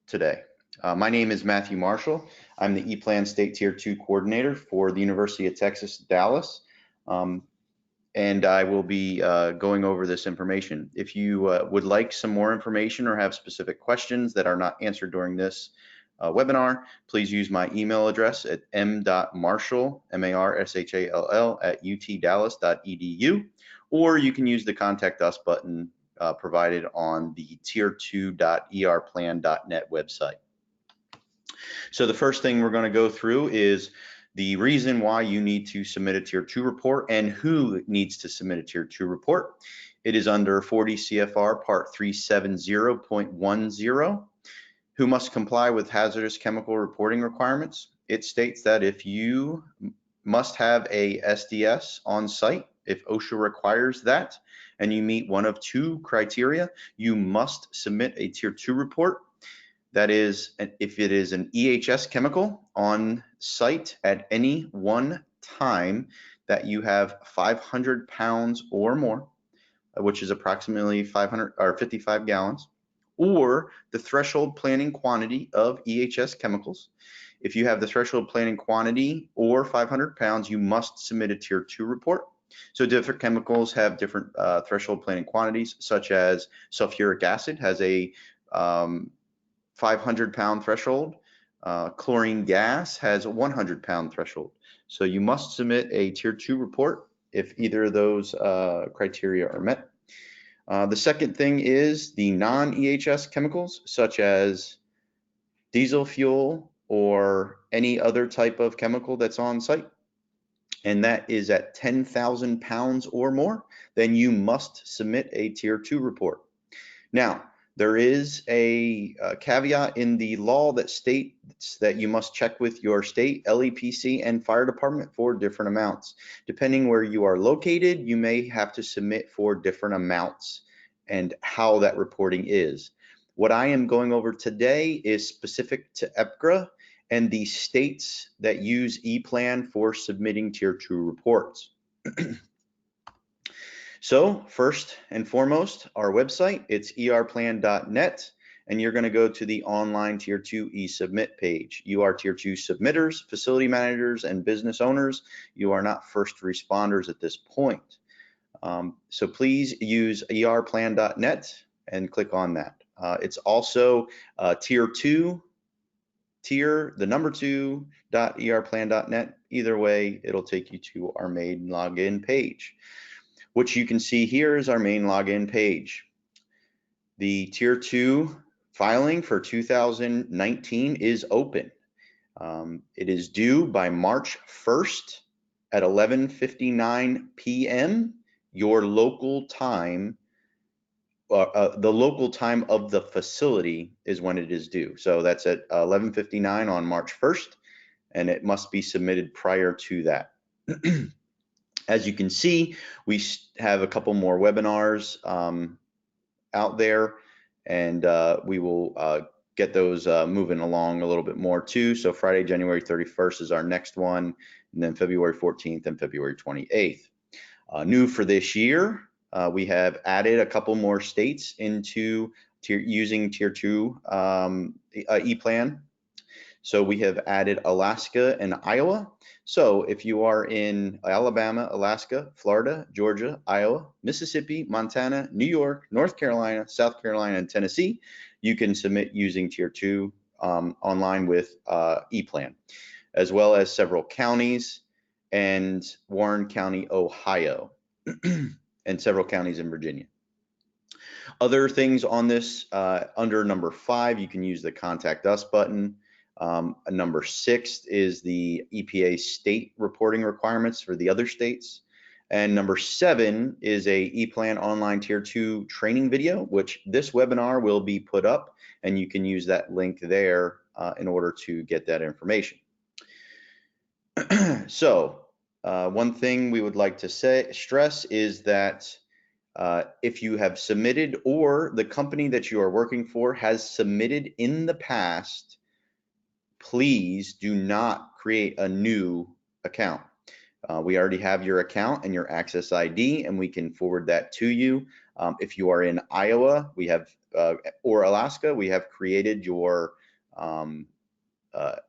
today. My name is Matthew Marshall. I'm the E-Plan State Tier 2 Coordinator for the University of Texas, Dallas. And I will be going over this information. If you would like some more information or have specific questions that are not answered during this webinar, please use my email address at m.marshall, M-A-R-S-H-A-L-L, @utdallas.edu, or you can use the Contact Us button provided on the tier2.erplan.net website. So the first thing we're going to go through is the reason why you need to submit a Tier 2 report and who needs to submit a Tier 2 report. It is under 40 CFR Part 370.10, who must comply with hazardous chemical reporting requirements. It states that if you must have a SDS on site, if OSHA requires that, and you meet one of two criteria, you must submit a Tier 2 report. That is, if it is an EHS chemical on site at any one time that you have 500 pounds or more, which is approximately 500 or 55 gallons, or the threshold planning quantity of EHS chemicals. If you have the threshold planning quantity or 500 pounds, you must submit a Tier 2 report. So different chemicals have different threshold planning quantities, such as sulfuric acid has a 500-pound threshold. Chlorine gas has a 100-pound threshold. So you must submit a Tier 2 report if either of those criteria are met. The second thing is the non-EHS chemicals, such as diesel fuel or any other type of chemical that's on site, and that is at 10,000 pounds or more, then you must submit a Tier 2 report. Now, there is a caveat in the law that states that you must check with your state LEPC and fire department for different amounts. Depending where you are located, you may have to submit for different amounts and how that reporting is. What I am going over today is specific to EPGRA and the states that use E-Plan for submitting Tier 2 reports. So first and foremost, our website, it's erplan.net, and you're going to go to the online Tier 2 e-submit page. You are Tier 2 submitters, facility managers, and business owners. You are not first responders at this point. So please use erplan.net and click on that. It's also Tier 2, the number 2.erplan.net. Either way, it'll take you to our main login page. What you can see here is our main login page. The Tier 2 filing for 2019 is open. It is due by March 1st at 11:59 p.m. your local time. The local time of the facility is when it is due. So that's at 11:59 on March 1st, and it must be submitted prior to that. As you can see, we have a couple more webinars out there, and we will get those moving along a little bit more too. So Friday, January 31st is our next one, and then February 14th and February 28th. New for this year, we have added a couple more states into using Tier 2 E-Plan. So we have added Alaska and Iowa. So if you are in Alabama, Alaska, Florida, Georgia, Iowa, Mississippi, Montana, New York, North Carolina, South Carolina, and Tennessee, you can submit using Tier 2 online with E-Plan, as well as several counties and Warren County, Ohio, and several counties in Virginia. Other things on this, under number 5, you can use the Contact Us button. Number 6 is the EPA state reporting requirements for the other states. And number 7 is a E-Plan online Tier 2 training video, which this webinar will be put up, and you can use that link there in order to get that information. So one thing we would like to stress is that if you have submitted or the company that you are working for has submitted in the past, please do not create a new account. We already have your account and your access ID, and we can forward that to you. If you are in Iowa, we have or Alaska, we have created your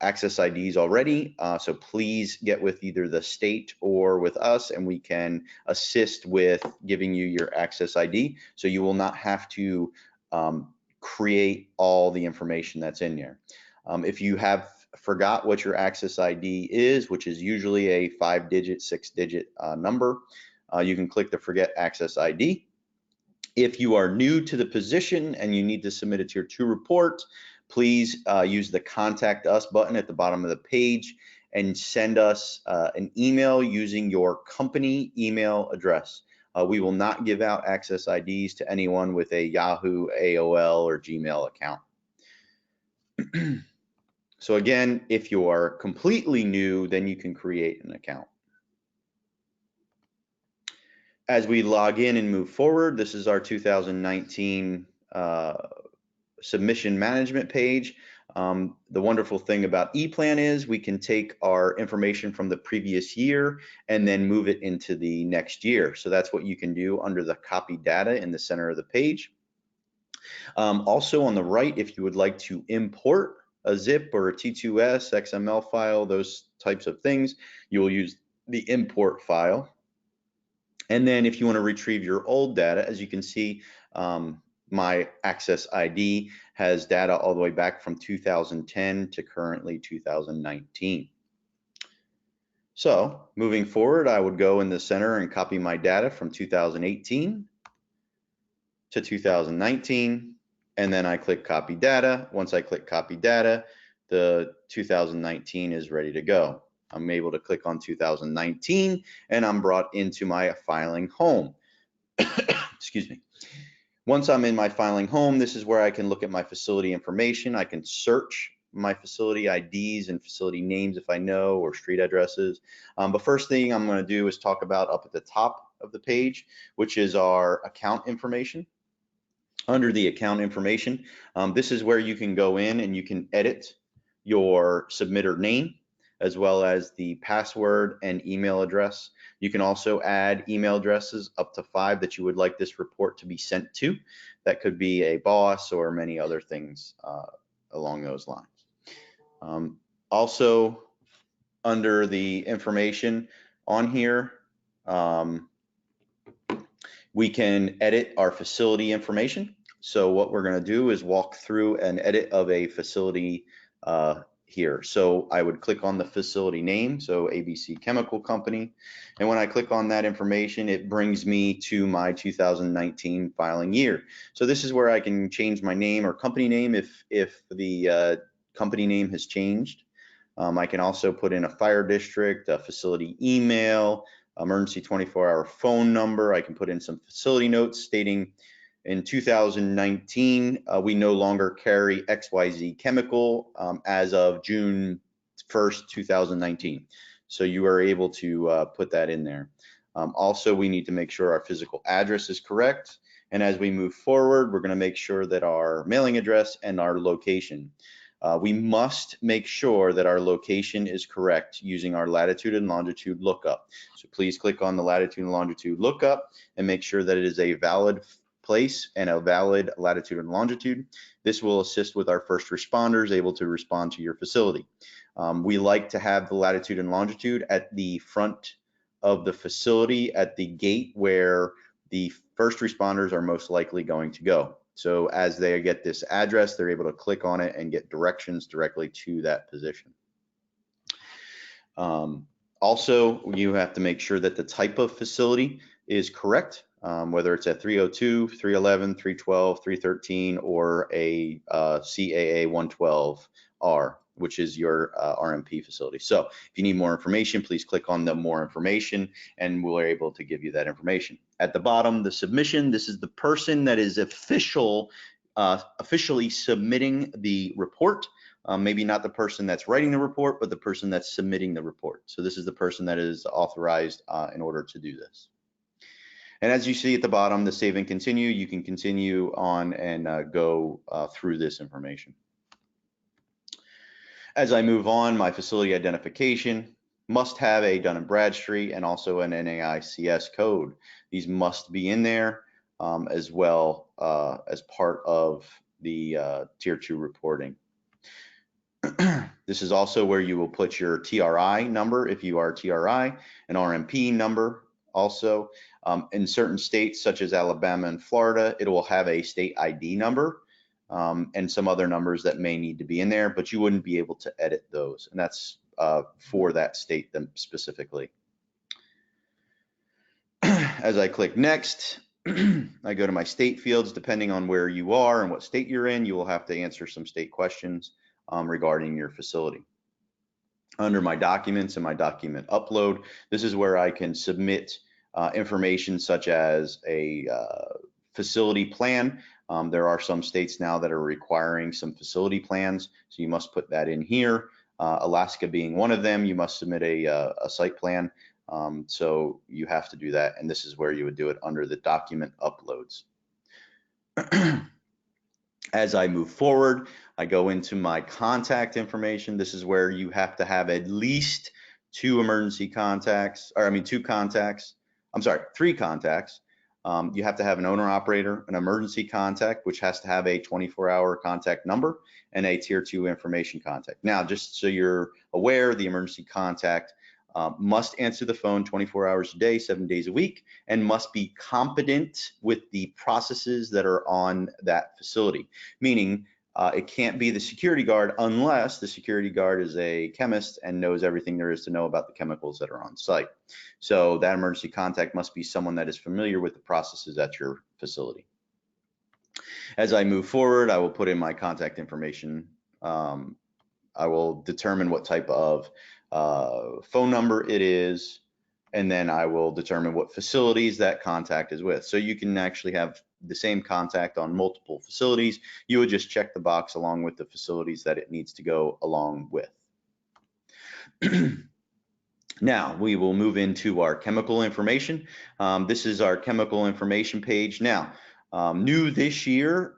access IDs already. So please get with either the state or with us, and we can assist with giving you your access ID. So you will not have to create all the information that's in there. If you have forgot what your access ID is, which is usually a 5-digit, 6-digit number, you can click the Forget Access ID. If you are new to the position and you need to submit a Tier 2 report, please use the Contact Us button at the bottom of the page and send us an email using your company email address. We will not give out access IDs to anyone with a Yahoo, AOL, or Gmail account. So again, if you are completely new, then you can create an account. As we log in and move forward, this is our 2019 submission management page. The wonderful thing about ePlan is we can take our information from the previous year and then move it into the next year. So that's what you can do under the copy data in the center of the page. Also on the right, if you would like to import a zip or a T2S, XML file, those types of things, you will use the import file. And then if you want to retrieve your old data, as you can see, my access ID has data all the way back from 2010 to currently 2019. So moving forward, I would go in the center and copy my data from 2018 to 2019, and then I click copy data. Once I click copy data, the 2019 is ready to go. I'm able to click on 2019 and I'm brought into my filing home. Excuse me. Once I'm in my filing home, this is where I can look at my facility information. I can search my facility IDs and facility names if I know, or street addresses. But first thing I'm going to do is talk about up at the top of the page, which is our account information. Under the account information, this is where you can go in and you can edit your submitter name, as well as the password and email address. You can also add email addresses up to 5 that you would like this report to be sent to. That could be a boss or many other things along those lines. Also, under the information on here, we can edit our facility information. So what we're going to do is walk through an edit of a facility here. So I would click on the facility name, so ABC Chemical Company. And when I click on that information, it brings me to my 2019 filing year. So this is where I can change my name or company name if the company name has changed. I can also put in a fire district, a facility email, emergency 24-hour phone number. I can put in some facility notes stating in 2019, we no longer carry XYZ chemical as of June 1st, 2019. So you are able to put that in there. Also, we need to make sure our physical address is correct. And as we move forward, we're going to make sure that our mailing address and our location. We must make sure that our location is correct using our latitude and longitude lookup. So please click on the latitude and longitude lookup and make sure that it is a valid place and a valid latitude and longitude. This will assist with our first responders able to respond to your facility. We like to have the latitude and longitude at the front of the facility at the gate where the first responders are most likely going to go. So as they get this address, they're able to click on it and get directions directly to that position. Also, you have to make sure that the type of facility is correct, whether it's at 302, 311, 312, 313, or a CAA 112R, which is your RMP facility. So if you need more information, please click on the more information and we're able to give you that information. At the bottom, the submission, this is the person that is officially submitting the report. Maybe not the person that's writing the report, but the person that's submitting the report. So this is the person that is authorized in order to do this. And as you see at the bottom, the save and continue, you can continue on and go through this information. As I move on, my facility identification must have a Dun & Bradstreet and also an NAICS code. These must be in there. as well as part of the Tier 2 reporting. This is also where you will put your TRI number if you are TRI, an RMP number also. In certain states such as Alabama and Florida, it will have a state ID number and some other numbers that may need to be in there, but you wouldn't be able to edit those. And that's for that state specifically. As I click next, I go to my state fields. Depending on where you are and what state you're in, you will have to answer some state questions regarding your facility. Under my documents and my document upload, this is where I can submit information such as a facility plan. There are some states now that are requiring some facility plans, so you must put that in here. Alaska being one of them, you must submit a site plan. So you have to do that, and this is where you would do it under the document uploads. As I move forward, I go into my contact information. This is where you have to have at least three contacts. You have to have an owner operator, an emergency contact, which has to have a 24-hour contact number, and a Tier 2 information contact. Now, just so you're aware, the emergency contact must answer the phone 24 hours a day, 7 days a week, and must be competent with the processes that are on that facility. Meaning it can't be the security guard unless the security guard is a chemist and knows everything there is to know about the chemicals that are on site. So that emergency contact must be someone that is familiar with the processes at your facility. As I move forward, I will put in my contact information. I will determine what type of phone number it is, and then I will determine what facilities that contact is with. So you can actually have the same contact on multiple facilities. You would just check the box along with the facilities that it needs to go along with. Now we will move into our chemical information. This is our chemical information page. Now, new this year,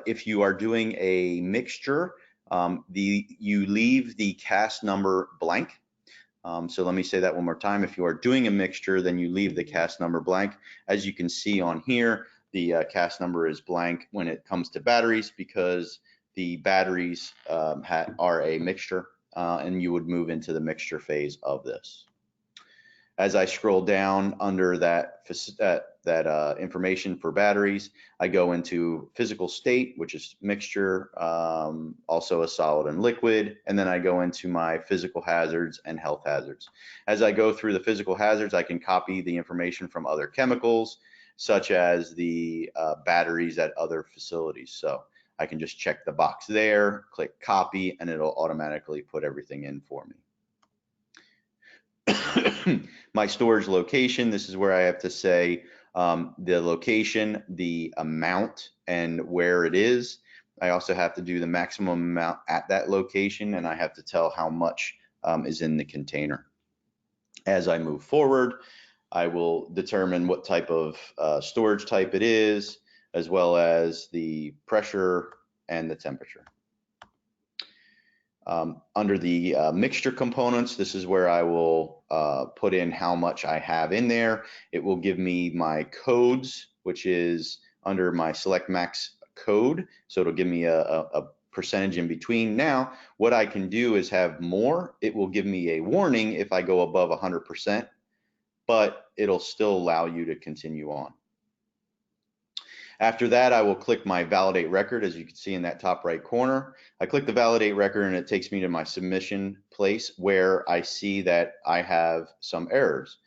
if you are doing a mixture, you leave the CAS number blank. So let me say that one more time. If you are doing a mixture, then you leave the CAS number blank. As you can see on here, the CAS number is blank when it comes to batteries, because the batteries are a mixture, and you would move into the mixture phase of this. As I scroll down under that information for batteries, I go into physical state, which is mixture, also a solid and liquid, and then I go into my physical hazards and health hazards. As I go through the physical hazards, I can copy the information from other chemicals, such as the batteries at other facilities. So I can just check the box there, click copy, and it'll automatically put everything in for me. My storage location, this is where I have to say the location, the amount, and where it is. I also have to do the maximum amount at that location, and I have to tell how much is in the container. As I move forward, I will determine what type of storage type it is, as well as the pressure and the temperature. Under the mixture components, this is where I will put in how much I have in there. It will give me my codes, which is under my select max code. So it'll give me a percentage in between. Now, what I can do is have more. It will give me a warning if I go above 100%, but it'll still allow you to continue on. After that, I will click my validate record, as you can see in that top right corner. I click the validate record and it takes me to my submission place where I see that I have some errors.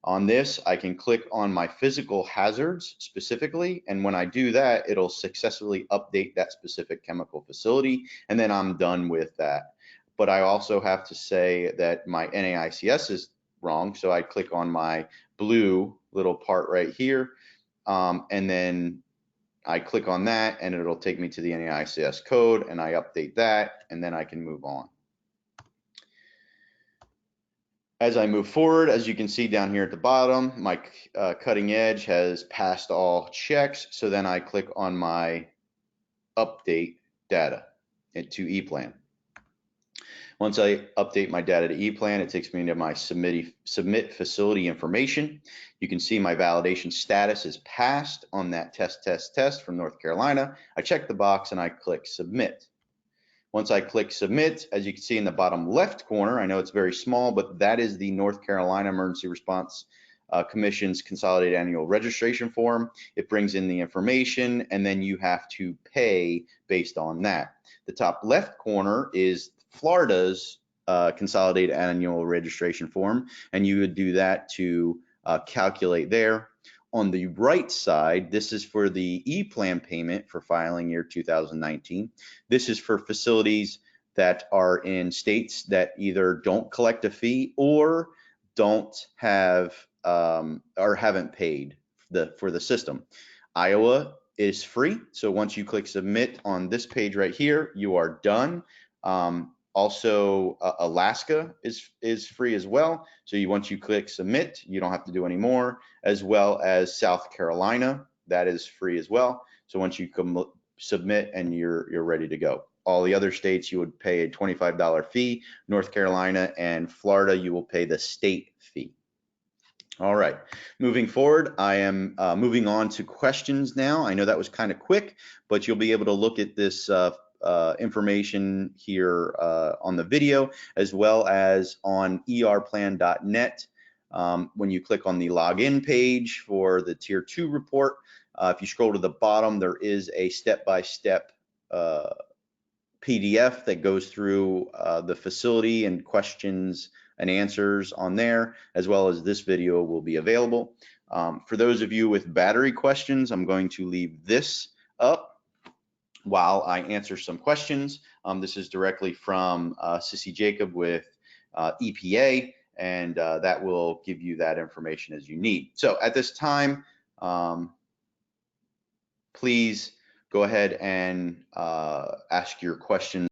On this, I can click on my physical hazards specifically, and when I do that, it'll successfully update that specific chemical facility, and then I'm done with that. But I also have to say that my NAICS is wrong, so I click on my blue little part right here, and then I click on that and it'll take me to the NAICS code, and I update that, and then I can move on. As I move forward, as you can see down here at the bottom, my cutting edge has passed all checks. So then I click on my update data to ePlan. Once I update my data to ePlan, it takes me into my submit facility information. You can see my validation status is passed on that test from North Carolina. I check the box and I click submit. Once I click submit, as you can see in the bottom left corner, I know it's very small, but that is the North Carolina Emergency Response Commission's Consolidated Annual Registration Form. It brings in the information and then you have to pay based on that. The top left corner is Florida's Consolidated Annual Registration Form, and you would do that to calculate there. On the right side, this is for the E-Plan payment for filing year 2019. This is for facilities that are in states that either don't collect a fee or don't have or haven't paid for the system. Iowa is free, so once you click submit on this page right here, you are done. Also, Alaska is free as well. So once you click submit, you don't have to do any more, as well as South Carolina, that is free as well. So once you submit and you're ready to go. All the other states you would pay a $25 fee. North Carolina and Florida, you will pay the state fee. All right, moving forward, I am moving on to questions now. I know that was kind of quick, but you'll be able to look at this information here on the video, as well as on erplan.net. When you click on the login page for the Tier 2 report, if you scroll to the bottom, there is a step-by-step PDF that goes through the facility and questions and answers on there, as well as this video will be available. For those of you with battery questions, I'm going to leave this up while I answer some questions. This is directly from Sissy Jacob with EPA, and that will give you that information as you need. So at this time, please go ahead and ask your questions.